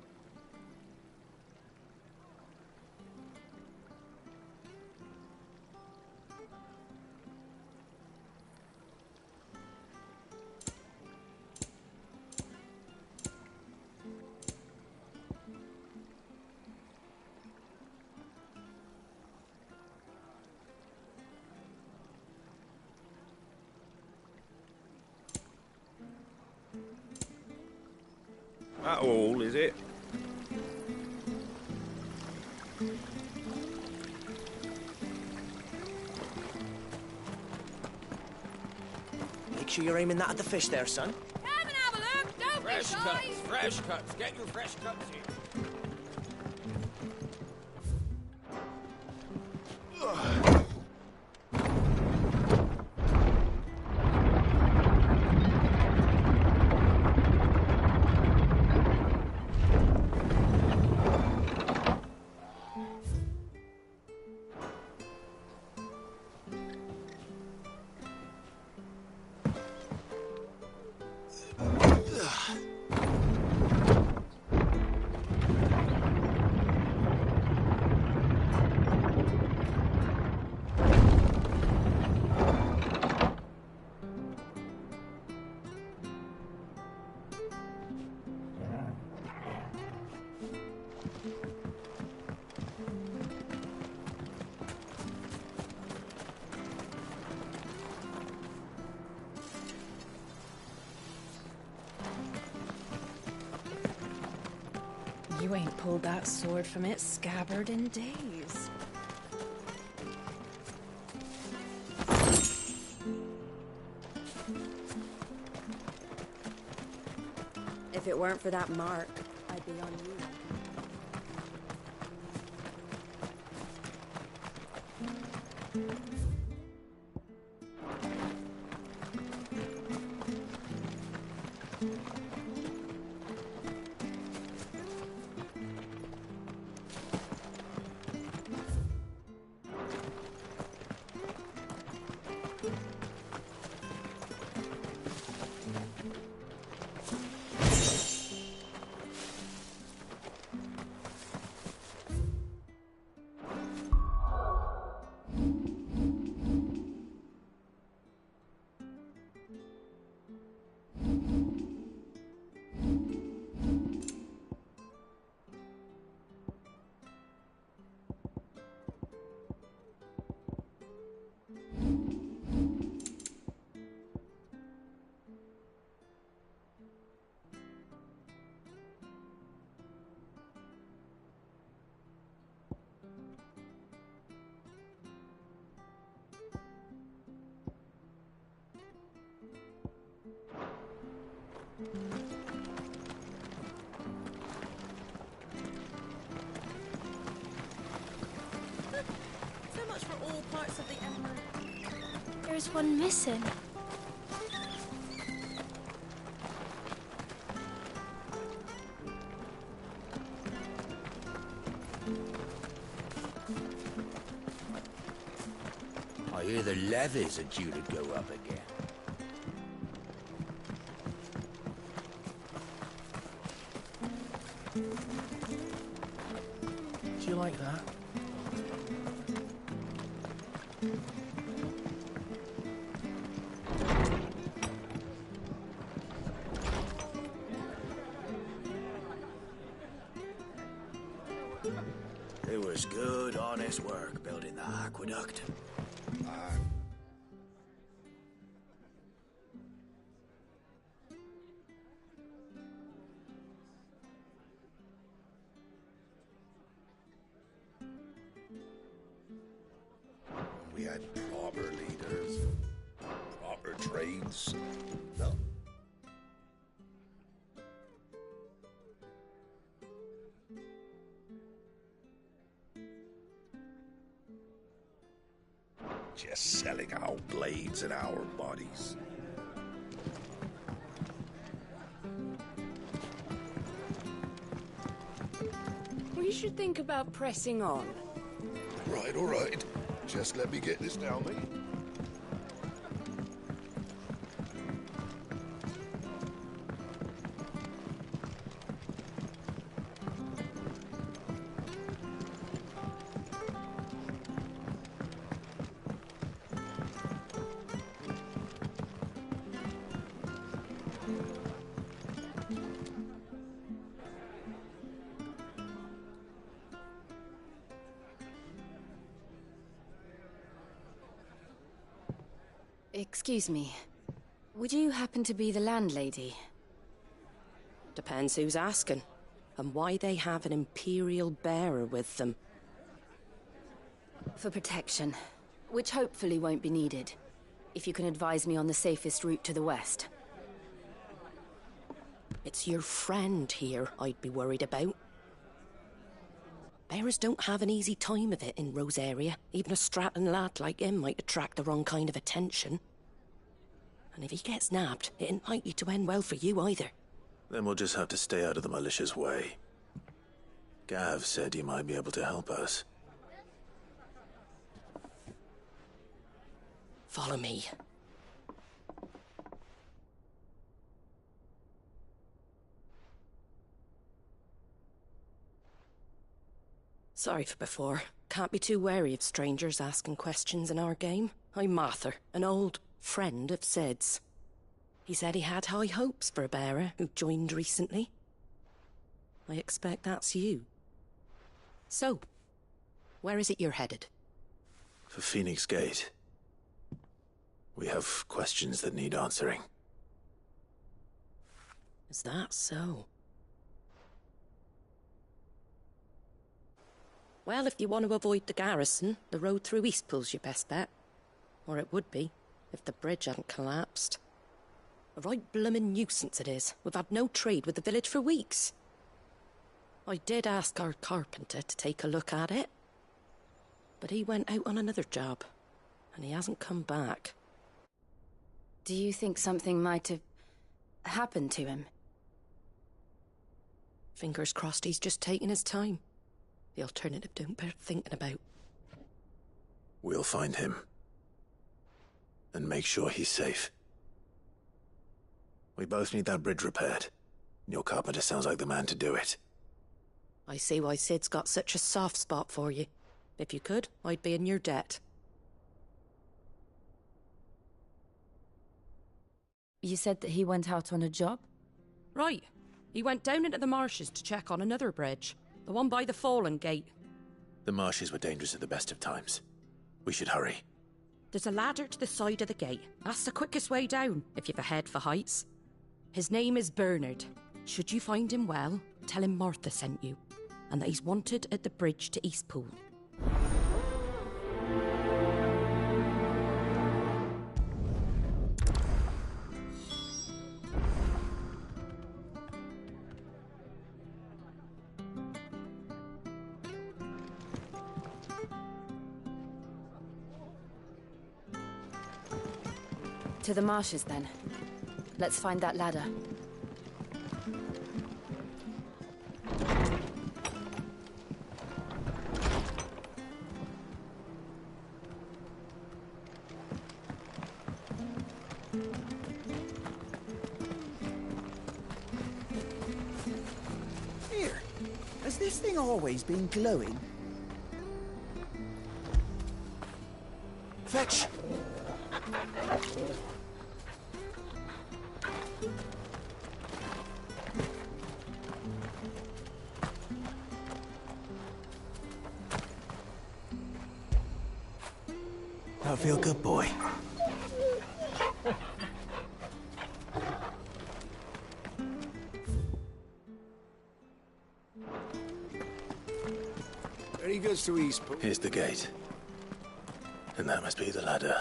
That all, is it? Make sure you're aiming that at the fish there, son. Come and have a look. Don't Fresh be shy. cuts, fresh cuts. Get your fresh cuts here. You ain't pulled that sword from its scabbard in days. If it weren't for that mark, I'd be on you. parts of the Emerald. There's one missing. I hear the levies are due to go up again. Do you like that? It was good, honest work building the aqueduct. We had proper leaders, proper trades. No. Just selling our blades and our bodies. We should think about pressing on. Right, all right. Just let me get this down, mate. Excuse me. Would you happen to be the landlady? Depends who's asking, and why they have an Imperial bearer with them. For protection, which hopefully won't be needed. If you can advise me on the safest route to the west. It's your friend here I'd be worried about. Bearers don't have an easy time of it in Rose area. Even a Stratton lad like him might attract the wrong kind of attention. And if he gets nabbed, it ain't likely to end well for you either. Then we'll just have to stay out of the malicious way. Gav said he might be able to help us. Follow me. Sorry for before. Can't be too wary of strangers asking questions in our game. I'm Martha, an old friend of Sid's. He said he had high hopes for a bearer who joined recently. I expect that's you. So, where is it you're headed? For Phoenix Gate. We have questions that need answering. Is that so? Well, if you want to avoid the garrison, the road through Eastpool's your best bet. Or it would be, if the bridge hadn't collapsed. A right bloomin' nuisance it is. We've had no trade with the village for weeks. I did ask our carpenter to take a look at it. But he went out on another job, and he hasn't come back. Do you think something might have happened to him? Fingers crossed he's just taking his time. The alternative don't bear thinking about. We'll find him. And make sure he's safe. We both need that bridge repaired. Your carpenter sounds like the man to do it. I see why Sid's got such a soft spot for you. If you could, I'd be in your debt. You said that he went out on a job? Right. He went down into the marshes to check on another bridge. The one by the Fallen Gate. The marshes were dangerous at the best of times. We should hurry. There's a ladder to the side of the gate. That's the quickest way down, if you've a head for heights. His name is Bernard. Should you find him well, tell him Martha sent you, and that he's wanted at the bridge to Eastpool. To the marshes, then. Let's find that ladder. Here, has this thing always been glowing? Fetch! I feel good, boy. Any goods to Eastpool? Here's the gate. And that must be the ladder.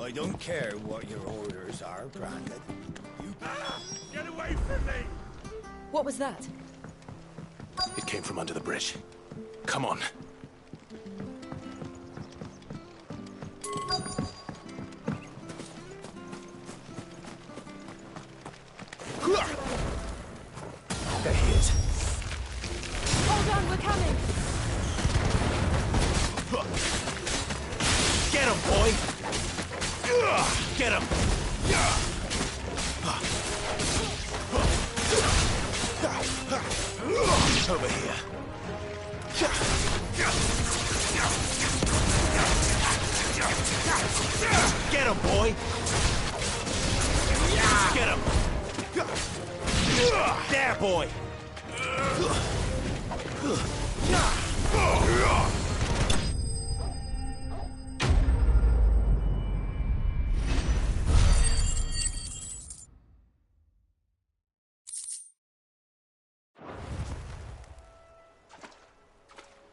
I don't care what your orders are, Brandon. You... Get away from me! What was that? It came from under the bridge. Come on. They're hit. Hold on, we're coming! Get him, boy! Get him! Over here. Get him, boy! Get him! There, boy!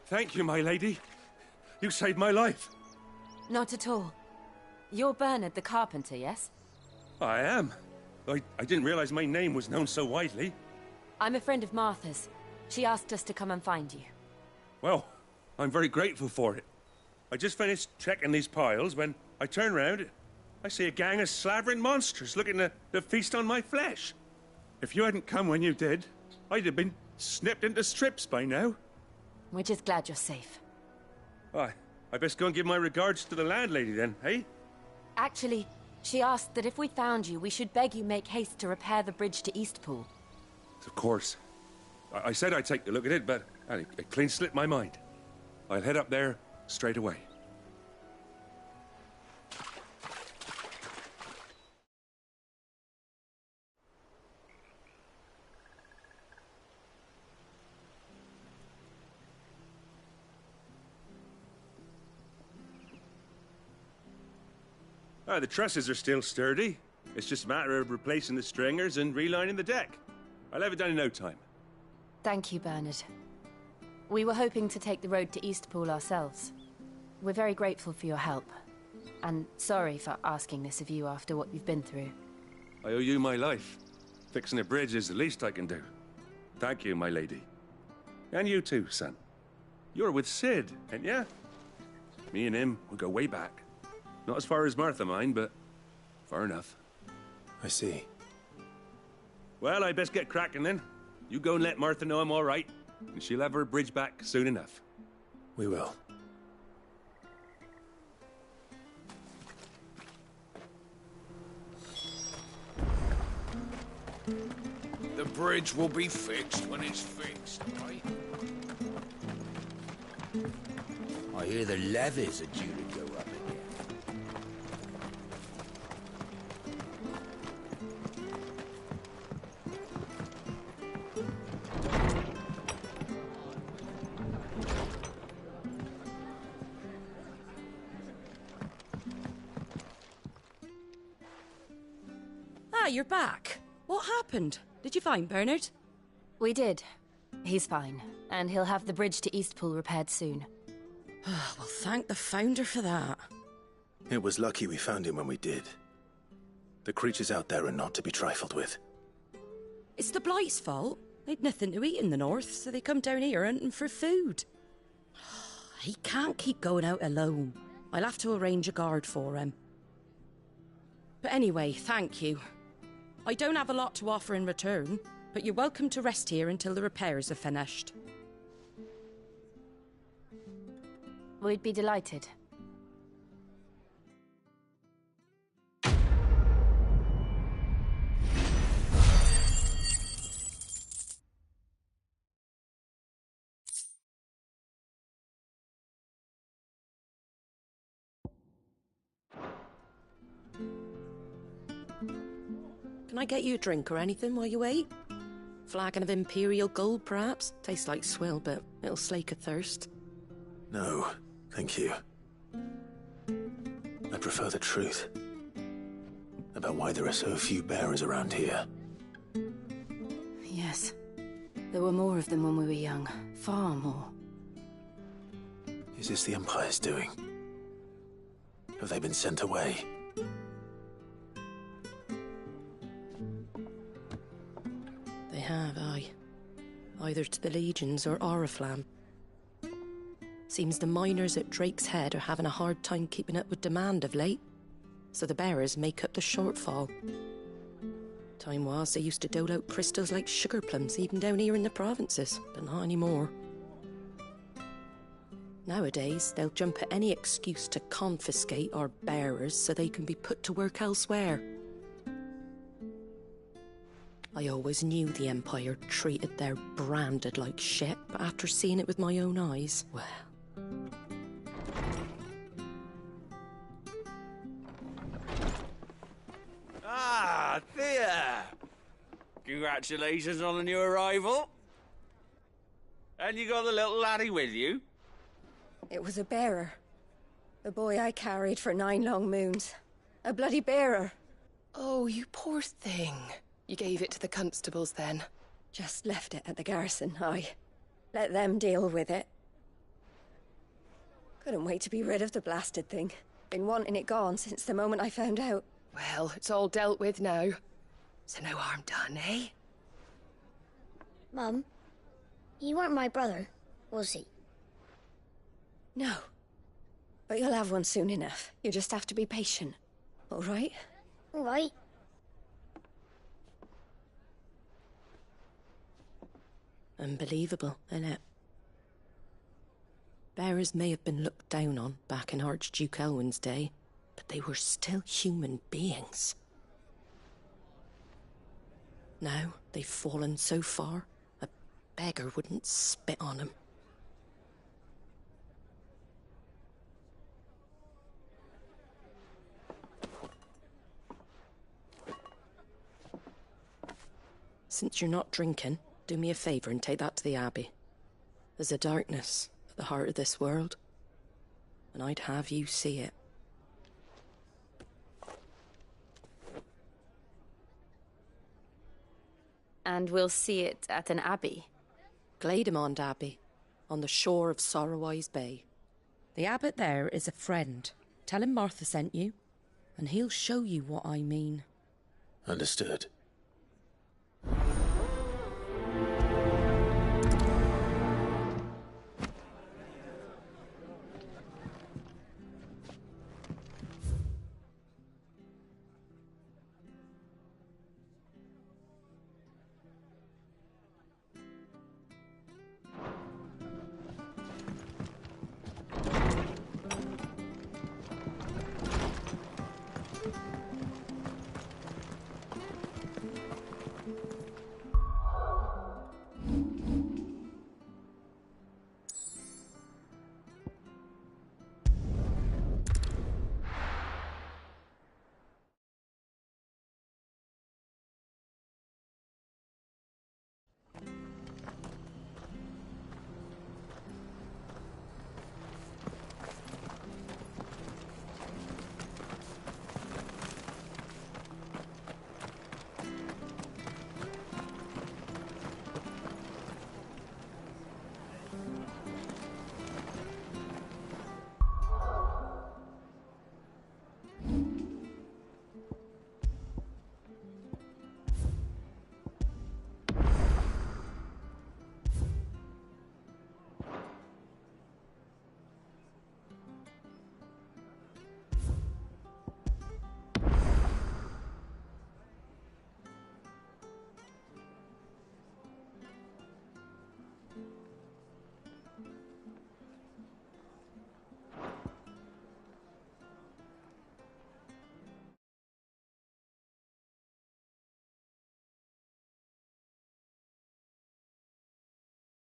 Thank you, my lady. You saved my life. Not at all. You're Bernard the carpenter, yes? I am. I didn't realize my name was known so widely. I'm a friend of Martha's. She asked us to come and find you. Well, I'm very grateful for it. I just finished checking these piles when I turn round. I see a gang of slavering monsters looking to feast on my flesh. If you hadn't come when you did, I'd have been snipped into strips by now. We're just glad you're safe. I best go and give my regards to the landlady then, eh? Actually, she asked that if we found you, we should beg you make haste to repair the bridge to Eastpool. Of course. I said I'd take a look at it, but it clean slipped my mind. I'll head up there straight away. The trusses are still sturdy. It's just a matter of replacing the stringers and relining the deck. I'll have it done in no time. Thank you, Bernard. We were hoping to take the road to Eastpool ourselves. We're very grateful for your help. And sorry for asking this of you after what you've been through. I owe you my life. Fixing a bridge is the least I can do. Thank you, my lady. And you too, son. You're with Sid, ain't ya? Me and him, we go way back. Not as far as Martha, mind, but far enough. I see. Well, I best get cracking then. You go and let Martha know I'm all right, and she'll have her bridge back soon enough. We will. The bridge will be fixed when it's fixed, right? I hear the levies are due to go up again. Ah, you're back. What happened? Did you find Bernard? We did. He's fine, and he'll have the bridge to Eastpool repaired soon. Well, thank the Founder for that. It was lucky we found him when we did. The creatures out there are not to be trifled with. It's the Blight's fault. They'd nothing to eat in the north, so they come down here hunting for food. He can't keep going out alone. I'll have to arrange a guard for him. But anyway, thank you. I don't have a lot to offer in return, but you're welcome to rest here until the repairs are finished. We'd be delighted. Can I get you a drink or anything while you wait? Flagon of Imperial Gold, perhaps? Tastes like swill, but it'll slake a thirst. No, thank you. I prefer the truth. About why there are so few bearers around here. Yes. There were more of them when we were young. Far more. Is this the Empire's doing? Have they been sent away? They have, aye. Either to the Legions or Oriflamme. Seems the miners at Drake's Head are having a hard time keeping up with demand of late, so the bearers make up the shortfall. Time was they used to dole out crystals like sugar plums even down here in the provinces, but not anymore. Nowadays, they'll jump at any excuse to confiscate our bearers so they can be put to work elsewhere. I always knew the Empire treated their branded like shit, but after seeing it with my own eyes, well... Ah, Thea! Congratulations on the new arrival. And you got the little laddie with you? It was a bearer. The boy I carried for 9 long moons. A bloody bearer. Oh, you poor thing. You gave it to the constables, then? Just left it at the garrison, aye. Let them deal with it. Couldn't wait to be rid of the blasted thing. Been wanting it gone since the moment I found out. Well, it's all dealt with now. So no harm done, eh? Mum, you weren't my brother, was he? No. But you'll have one soon enough. You just have to be patient. All right? All right. Unbelievable, innit? Bearers may have been looked down on back in Archduke Elwin's day, but they were still human beings. Now they've fallen so far, a beggar wouldn't spit on them. Since you're not drinking, do me a favour and take that to the Abbey. There's a darkness at the heart of this world, and I'd have you see it. And we'll see it at an abbey? Glademond Abbey, on the shore of Sorrowise Bay. The abbot there is a friend. Tell him Martha sent you, and he'll show you what I mean. Understood.